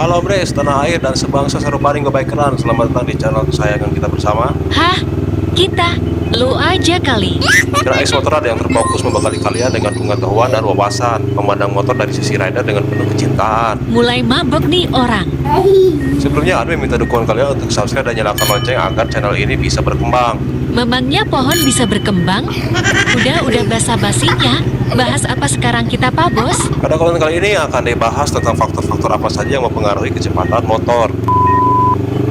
Halo Bres, tanah air dan sebangsa serupaning kebaikan. Selamat datang di channel kesayangan kita bersama. Hah? Kita? Lu aja kali. Channel X Motor ada yang terfokus membekali kalian dengan pengetahuan dan wawasan, memandang motor dari sisi rider dengan penuh kecintaan. Mulai mabok nih orang. Sebelumnya admin minta dukungan kalian untuk subscribe dan nyalakan lonceng agar channel ini bisa berkembang. Memangnya pohon bisa berkembang? Udah basa-basinya. Bahas apa sekarang kita, Pak Bos? Pada konten kali ini akan dibahas tentang faktor-faktor apa saja yang mempengaruhi kecepatan motor.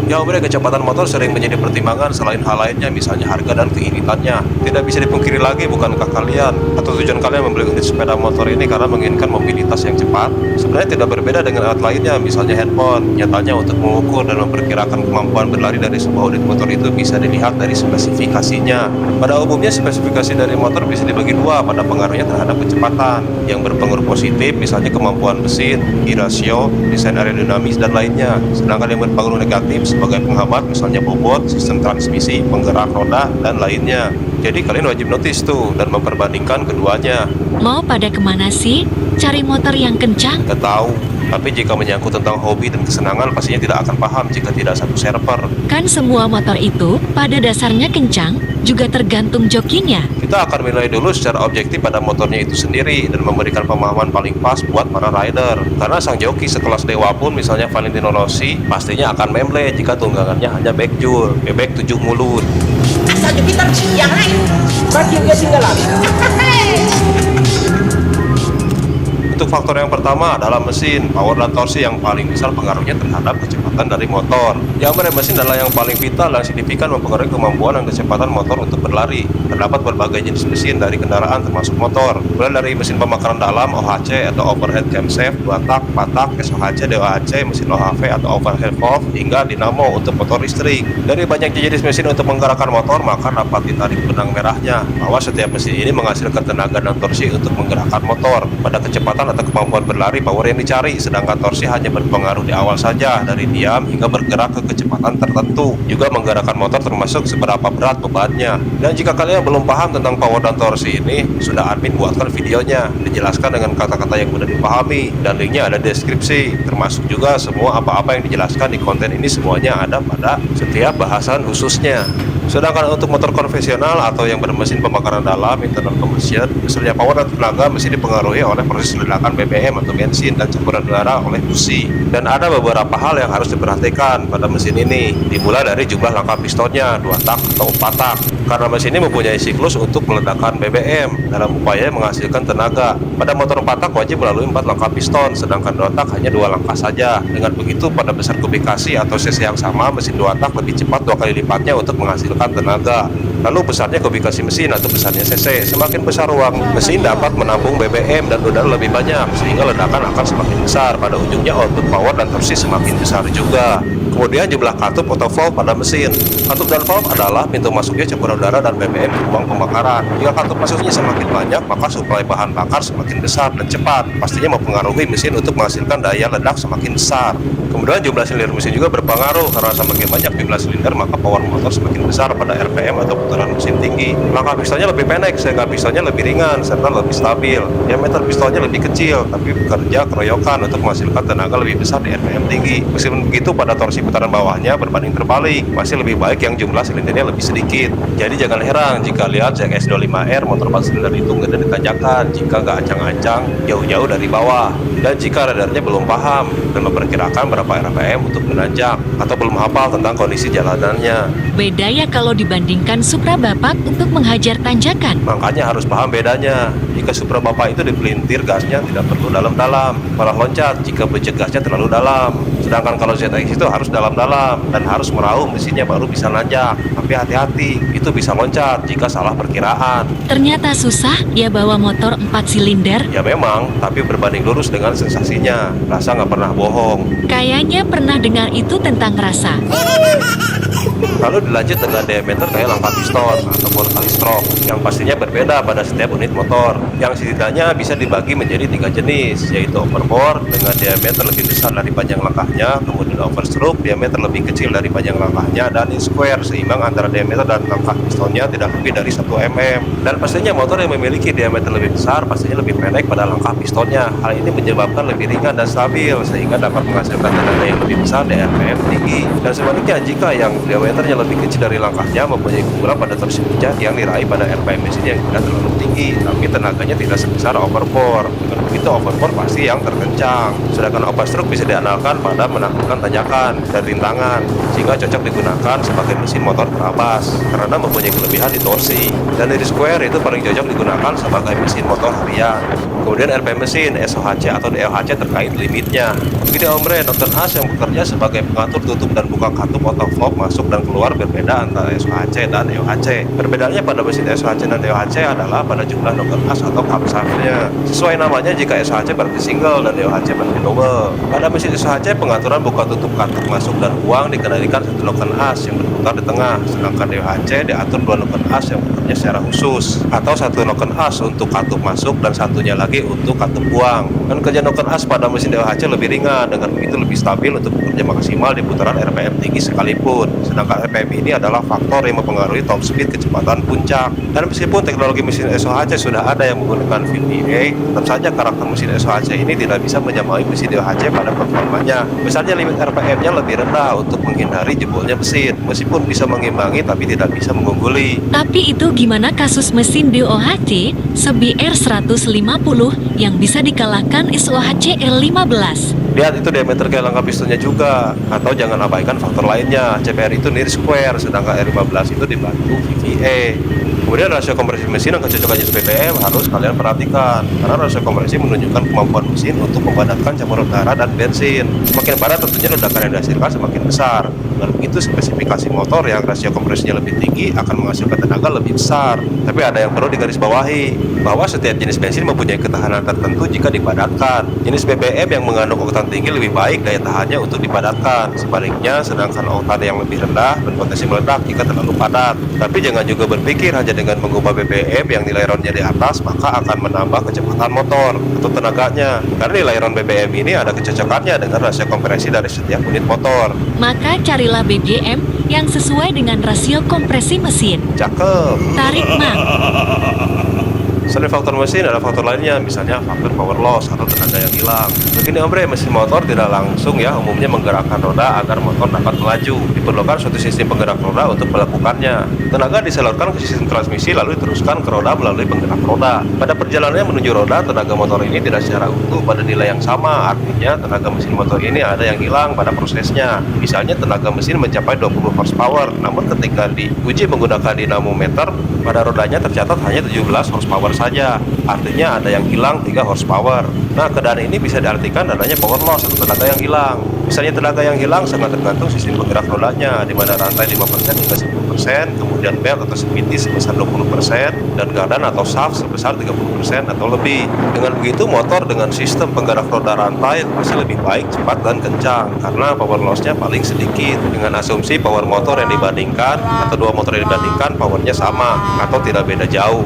Ya Bre, kecepatan motor sering menjadi pertimbangan selain hal lainnya, misalnya harga dan keinitannya. Tidak bisa dipungkiri lagi, bukankah kalian atau tujuan kalian membeli unit sepeda motor ini karena menginginkan mobilitas yang cepat? Sebenarnya tidak berbeda dengan alat lainnya, misalnya handphone. Nyatanya untuk mengukur dan memperkirakan kemampuan berlari dari sebuah unit motor itu bisa dilihat dari spesifikasinya. Pada umumnya spesifikasi dari motor bisa dibagi dua pada pengaruhnya terhadap kecepatan. Yang berpengaruh positif misalnya kemampuan mesin, gear ratio, desain aerodinamis, dan lainnya. Sedangkan yang berpengaruh negatif sebagai penghambat misalnya bobot, sistem transmisi, penggerak roda, dan lainnya. Jadi kalian wajib notice tuh dan memperbandingkan keduanya. Mau pada kemana sih? Cari motor yang kencang? Gak tahu, tapi jika menyangkut tentang hobi dan kesenangan pastinya tidak akan paham jika tidak satu server. Kan semua motor itu pada dasarnya kencang, juga tergantung jokinya. Kita akan menilai dulu secara objektif pada motornya itu sendiri dan memberikan pemahaman paling pas buat para rider. Karena sang joki sekelas dewa pun misalnya Valentino Rossi pastinya akan memble jika tunggangannya hanya backjul, bebek 7 mulut. Asal Jupiter yang lain makin ketinggalan. Untuk faktor yang pertama adalah mesin, power dan torsi yang paling besar pengaruhnya terhadap kecepatan dari motor. Yang mana mesin adalah yang paling vital dan signifikan mempengaruhi kemampuan dan kecepatan motor untuk berlari. Terdapat berbagai jenis mesin dari kendaraan termasuk motor, mulai dari mesin pembakaran dalam OHC atau overhead camshaft, 2 tak, 4 tak, SOHC, DOHC, mesin OHV atau overhead valve, hingga dinamo untuk motor listrik. Dari banyaknya jenis mesin untuk menggerakkan motor, maka dapat ditarik benang merahnya bahwa setiap mesin ini menghasilkan tenaga dan torsi untuk menggerakkan motor. Pada kecepatan atau kemampuan berlari, power yang dicari, sedangkan torsi hanya berpengaruh di awal saja, dari diam hingga bergerak ke kecepatan tertentu. Juga menggerakkan motor termasuk seberapa berat bebannya. Dan jika kalian belum paham tentang power dan torsi ini, sudah admin buatkan videonya, dijelaskan dengan kata-kata yang mudah dipahami, dan linknya ada di deskripsi. Termasuk juga semua apa-apa yang dijelaskan di konten ini semuanya ada pada setiap bahasan khususnya. Sedangkan untuk motor konvensional atau yang bermesin pembakaran dalam internal combustion, besarnya power dan tenaga mesin dipengaruhi oleh proses ledakan BBM atau bensin dan campuran udara oleh busi. Dan ada beberapa hal yang harus diperhatikan pada mesin ini, dimulai dari jumlah langkah pistonnya, 2 tak atau 4 tak. Karena mesin ini mempunyai siklus untuk meledakan BBM dalam upaya menghasilkan tenaga. Pada motor 4 tak wajib melalui 4 langkah piston, sedangkan 2 tak hanya 2 langkah saja. Dengan begitu pada besar kubikasi atau cc yang sama, mesin 2 tak lebih cepat 2 kali lipatnya untuk menghasilkan tenaga. Lalu besarnya kubikasi mesin atau besarnya cc, semakin besar ruang mesin dapat menampung BBM dan udara lebih banyak, sehingga ledakan akan semakin besar. Pada ujungnya output power dan torsi semakin besar juga. Kemudian jumlah katup atau valve pada mesin. Katup dan valve adalah pintu masuknya campuran udara dan BBM di ruang pembakaran. Jika katup masuknya semakin banyak, maka suplai bahan bakar semakin besar dan cepat. Pastinya mempengaruhi mesin untuk menghasilkan daya ledak semakin besar. Kemudian jumlah silinder mesin juga berpengaruh, karena semakin banyak jumlah silinder maka power motor semakin besar pada RPM atau putaran mesin tinggi. Langkah pistonnya lebih pendek sehingga pistonnya lebih ringan serta lebih stabil. Diameter pistonnya lebih kecil tapi bekerja keroyokan untuk menghasilkan tenaga lebih besar di RPM tinggi. Meskipun begitu pada torsi putaran bawahnya berbanding terbalik, masih lebih baik yang jumlah silindernya lebih sedikit. Jadi jangan heran jika lihat ZX25R motor 4 silinder itu nggak ditanjakan jika nggak ancang-ancang jauh-jauh dari bawah. Dan jika radarnya belum paham dan memperkirakan berapa RPM untuk menanjak atau belum hafal tentang kondisi jalanannya. Beda ya kalau dibandingkan Supra Bapak untuk menghajar tanjakan. Makanya harus paham bedanya. Jika Supra Bapak itu dipelintir gasnya tidak perlu dalam-dalam, malah loncat jika becek gasnya terlalu dalam. Sedangkan kalau ZX itu harus dalam-dalam dan harus meraung mesinnya baru bisa nanjak. Tapi hati-hati, itu bisa loncat jika salah perkiraan. Ternyata susah ya bawa motor 4 silinder. Ya memang, tapi berbanding lurus dengan sensasinya. Rasa nggak pernah bohong. Kayaknya pernah dengar itu tentang rasa. Lalu dilanjut dengan diameter kayak langkah piston ataupun kali stroke yang pastinya berbeda pada setiap unit motor, yang setidaknya bisa dibagi menjadi 3 jenis, yaitu overbore dengan diameter lebih besar dari panjang langkahnya, kemudian overstroke diameter lebih kecil dari panjang langkahnya, dan square seimbang antara diameter dan langkah pistonnya tidak lebih dari 1 mm. Dan pastinya motor yang memiliki diameter lebih besar pastinya lebih pendek pada langkah pistonnya. Hal ini menyebabkan lebih ringan dan stabil sehingga dapat menghasilkan tenaga yang lebih besar dan RPM tinggi. Dan sebaliknya, jika yang diameternya lebih kecil dari langkahnya mempunyai keunggulan pada torsi puncak yang diraih pada RPM mesin yang tidak terlalu tinggi, tapi tenaganya tidak sebesar overbore. Dengan begitu overbore pasti yang terkencang. Sedangkan overstroke bisa diandalkan pada menaklukkan tanjakan dan rintangan, sehingga cocok digunakan sebagai mesin motor terabas karena mempunyai kelebihan di torsi. Dan dari square itu paling cocok digunakan sebagai mesin motor harian. Kemudian RPM mesin, SOHC atau DOHC terkait limitnya. Begini Omre, Dr. As yang bekerja sebagai pengatur tutup dan buka katup otoflop masuk dan keluar berbeda antara SOHC dan DOHC. Perbedaannya pada mesin SOHC dan DOHC adalah pada jumlah Dr. As atau kapsalnya. Sesuai namanya, jika SOHC berarti single dan DOHC berarti double. Pada mesin SOHC, pengaturan buka tutup katup masuk dan buang dikendalikan satu noken as yang berputar di tengah, sedangkan DOHC diatur 2 noken as yang bekerja secara khusus, atau satu noken as untuk katup masuk dan satunya lagi untuk katup buang. Dan kerja noken as pada mesin DOHC lebih ringan, dengan begitu lebih stabil untuk bekerja maksimal di putaran RPM tinggi sekalipun. Sedangkan RPM ini adalah faktor yang mempengaruhi top speed, kecepatan puncak. Dan meskipun teknologi mesin SOHC sudah ada yang menggunakan VVA, tetap saja karakter mesin SOHC ini tidak bisa menyamai mesin DOHC pada performanya. Besarnya limit RPM-nya lebih rendah untuk menghindari jebolnya mesin, meskipun bisa mengimbangi tapi tidak bisa mengungguli. Tapi itu gimana kasus mesin DOHC Sebi R150 yang bisa dikalahkan SOHC R15? Lihat itu diameter kayak langkah pistonnya juga. Atau jangan abaikan faktor lainnya, CPR itu near square, sedangkan R15 itu dibantu VVA. Kemudian rasio kompresi mesin dan kecocokannya BBM harus kalian perhatikan, karena rasio kompresi menunjukkan kemampuan mesin untuk memadamkan campur udara dan bensin. Semakin padat tentunya ledakan yang dihasilkan semakin besar. Dengan begitu, spesifikasi motor yang rasio kompresinya lebih tinggi akan menghasilkan tenaga lebih besar. Tapi ada yang perlu digarisbawahi, bahwa setiap jenis bensin mempunyai ketahanan tertentu jika dipadatkan. Jenis BBM yang mengandung oktan tinggi lebih baik daya tahannya untuk dipadatkan. Sebaliknya, sedangkan oktan yang lebih rendah berpotensi meledak jika terlalu padat. Tapi jangan juga berpikir hanya dengan mengubah BBM yang nilai RON-nya di atas maka akan menambah kecepatan motor atau tenaganya. Karena nilai RON BBM ini ada kecocokannya dengan rasio kompresi dari setiap unit motor. Maka carilah BBM yang sesuai dengan rasio kompresi mesin. Cakep. Tarik mang. Selain faktor mesin, ada faktor lainnya, misalnya faktor power loss atau tenaga yang hilang. Begini Omre, mesin motor tidak langsung umumnya menggerakkan roda agar motor dapat melaju. Diperlukan suatu sistem penggerak roda untuk melakukannya. Tenaga disalurkan ke sistem transmisi lalu diteruskan ke roda melalui penggerak roda. Pada perjalanannya menuju roda, tenaga motor ini tidak secara utuh pada nilai yang sama. Artinya tenaga mesin motor ini ada yang hilang pada prosesnya. Misalnya tenaga mesin mencapai 20 horsepower, namun ketika diuji menggunakan dinamometer, pada rodanya tercatat hanya 17 horsepower saja. Artinya ada yang hilang 3 horsepower. Nah, keadaan ini bisa diartikan adanya power loss atau tenaga yang hilang. Misalnya tenaga yang hilang sangat tergantung sistem penggerak rodanya, di mana rantai 5% hingga 10%, kemudian belt atau sepiti sebesar 20%, dan gardan atau shaft sebesar 30% atau lebih. Dengan begitu, motor dengan sistem penggerak roda rantai masih lebih baik, cepat, dan kencang, karena power loss-nya paling sedikit. Dengan asumsi power motor yang dibandingkan, atau dua motor yang dibandingkan, powernya sama, atau tidak beda jauh.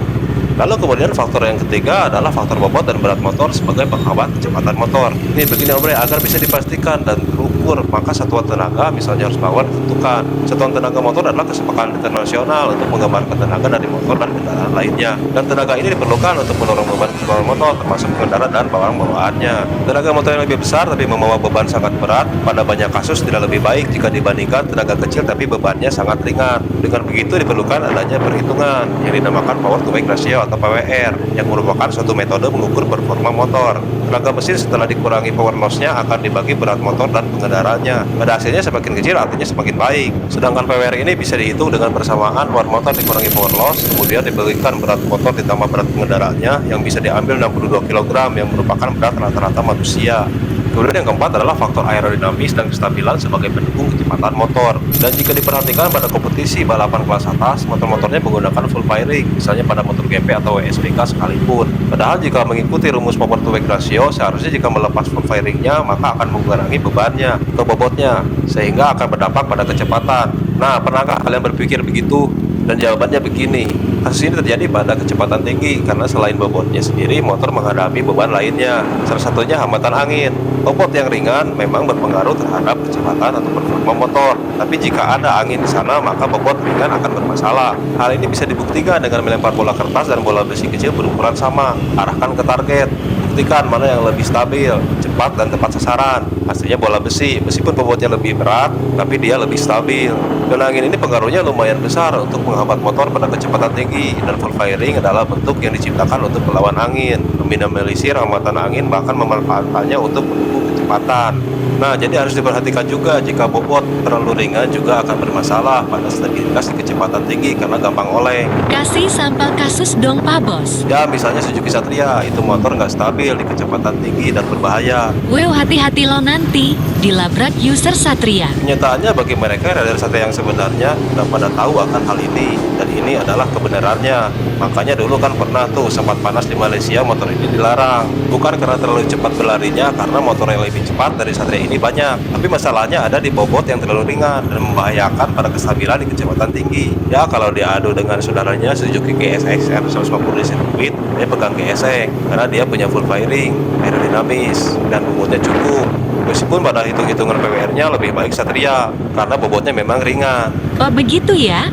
Lalu kemudian faktor yang ketiga adalah faktor bobot dan berat motor sebagai penghambat kecepatan motor. Ini begini Omre, agar bisa dipastikan dan terukur, maka satuan tenaga misalnya horsepower ditentukan. Satuan tenaga motor adalah kesepakatan internasional untuk menggambarkan tenaga dari motor dan kendaraan lainnya. Dan tenaga ini diperlukan untuk mendorong beban kecepatan motor, termasuk pengendara dan barang bawaannya. Tenaga motor yang lebih besar tapi membawa beban sangat berat, pada banyak kasus tidak lebih baik jika dibandingkan tenaga kecil tapi bebannya sangat ringan. Dengan begitu diperlukan adanya perhitungan yang dinamakan power to weight ratio atau PWR, yang merupakan suatu metode mengukur performa motor. Tenaga mesin setelah dikurangi power loss-nya akan dibagi berat motor dan pengendaranya. Pada hasilnya semakin kecil artinya semakin baik. Sedangkan PWR ini bisa dihitung dengan bersamaan power motor dikurangi power loss, kemudian dibagikan berat motor ditambah berat pengendaranya yang bisa diambil 62 kg yang merupakan berat rata-rata manusia. Kemudian yang keempat adalah faktor aerodinamis dan kestabilan sebagai pendukung kecepatan motor. Dan jika diperhatikan pada kompetisi balapan kelas atas, motor-motornya menggunakan full firing, misalnya pada motor GP atau WSBK sekalipun. Padahal jika mengikuti rumus power to weight ratio, seharusnya jika melepas full firingnya, maka akan mengurangi bebannya atau bobotnya, sehingga akan berdampak pada kecepatan. Nah, pernahkah kalian berpikir begitu? Dan jawabannya begini, kasus ini terjadi pada kecepatan tinggi karena selain bobotnya sendiri, motor menghadapi beban lainnya. Salah satunya hambatan angin. Bobot yang ringan memang berpengaruh terhadap kecepatan atau performa motor. Tapi jika ada angin di sana, maka bobot ringan akan bermasalah. Hal ini bisa dibuktikan dengan melempar bola kertas dan bola besi kecil berukuran sama. Arahkan ke target. Buktikan mana yang lebih stabil, cepat dan tepat sasaran. Hasilnya bola besi, meskipun bobotnya lebih berat, tapi dia lebih stabil. Dan angin ini pengaruhnya lumayan besar untuk menghambat motor pada kecepatan tinggi. Dan full firing adalah bentuk yang diciptakan untuk melawan angin, meminimalisir hambatan angin, bahkan memanfaatkannya untuk menunggu kecepatan. Nah, jadi harus diperhatikan juga jika bobot terlalu ringan juga akan bermasalah pada stabilitas di kecepatan tinggi karena gampang oleng. Kasih sampel kasus dong Pak Bos. Ya, misalnya Suzuki Satria, itu motor nggak stabil di kecepatan tinggi dan berbahaya. Well, hati-hati lo nanti dilabrak user Satria. Kenyataannya bagi mereka rider Satria yang sebenarnya udah pada tahu akan hal ini, dan ini adalah kebenarannya. Makanya dulu kan pernah tuh sempat panas di Malaysia motor ini dilarang. Bukan karena terlalu cepat berlarinya, karena motor yang lebih cepat dari Satria ini banyak. Tapi masalahnya ada di bobot yang terlalu ringan dan membahayakan pada kestabilan di kecepatan tinggi. Ya, kalau diadu dengan saudaranya Suzuki GSX R150 di sirkuit, dia pegang GSX karena dia punya full firing, aerodinamis, dan bobotnya cukup. Meskipun pada hitung-hitungan PWR-nya lebih baik Satria karena bobotnya memang ringan. Oh begitu ya?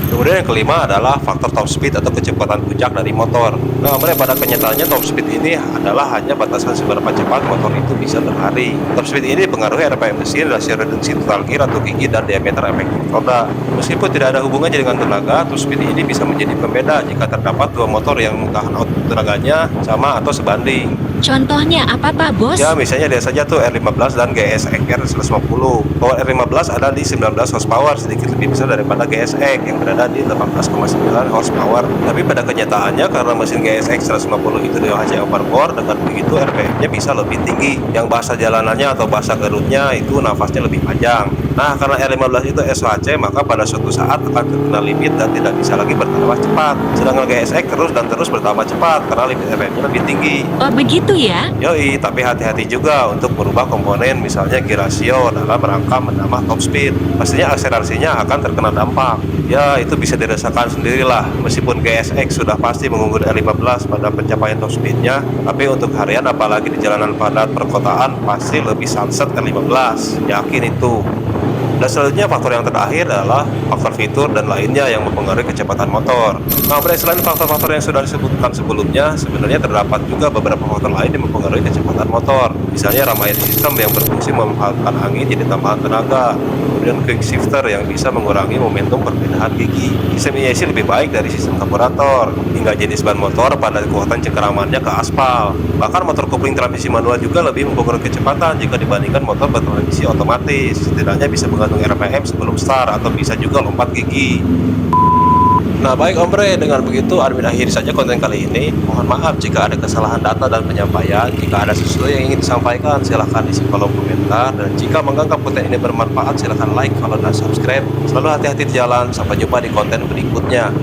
Kemudian yang kelima adalah faktor top speed atau kecepatan puncak dari motor. Nah, pada kenyataannya top speed ini adalah hanya batasan seberapa cepat motor itu bisa berlari. Top speed ini dipengaruhi RPM mesin, rasio reduksi total gear atau gigi, dan diameter efektif roda. Meskipun tidak ada hubungannya dengan tenaga, top speed ini bisa menjadi pembeda jika terdapat dua motor yang menggunakan output tenaganya sama atau sebanding. Contohnya apa Pak Bos? Ya, misalnya lihat saja tuh R15 dan GSX R150. Power R15 ada di 19 horsepower, sedikit lebih besar daripada GSX yang berada di 18,9 horsepower. Tapi pada kenyataannya karena mesin GSX 150 itu DOHC overbore, dengan begitu RPM-nya bisa lebih tinggi. Yang bahasa jalanannya atau bahasa gerutnya itu nafasnya lebih panjang. Nah, karena R15 itu SOHC, maka pada suatu saat akan terkena limit dan tidak bisa lagi bertambah cepat. Sedangkan GSX terus dan terus bertambah cepat karena limit RPM-nya lebih tinggi. Oh begitu ya? Yoi, tapi hati-hati juga untuk merubah komponen, misalnya gear ratio dalam rangka menambah top speed. Pastinya akselerasinya akan terkena dampak. Ya, itu bisa dirasakan sendirilah. Meskipun GSX sudah pasti mengungguli R15 pada pencapaian top speednya, tapi untuk harian apalagi di jalanan padat perkotaan pasti lebih sunset R15. Yakin itu. Dan selanjutnya faktor yang terakhir adalah faktor fitur dan lainnya yang mempengaruhi kecepatan motor. Nah, selain faktor-faktor yang sudah disebutkan sebelumnya, sebenarnya terdapat juga beberapa faktor lain yang mempengaruhi kecepatan motor. Misalnya ramayan sistem yang berfungsi memanfaatkan angin jadi tambahan tenaga. Kemudian quick shifter yang bisa mengurangi momentum perpindahan gigi. Sistem ESC lebih baik dari sistem karburator. Hingga jenis ban motor pada kekuatan cengkeramannya ke aspal. Bahkan motor kopling transmisi manual juga lebih mempengaruhi kecepatan jika dibandingkan motor bertransmisi otomatis. Setidaknya bisa menggantung RPM sebelum start atau bisa juga lompat gigi. Nah, baik Ombre, dengan begitu admin akhiri saja konten kali ini. Mohon maaf jika ada kesalahan data dan penyampaian. Jika ada sesuatu yang ingin disampaikan, silahkan isi kolom komentar. Dan jika menganggap konten ini bermanfaat, silahkan like, follow, dan subscribe. Selalu hati-hati di jalan. Sampai jumpa di konten berikutnya.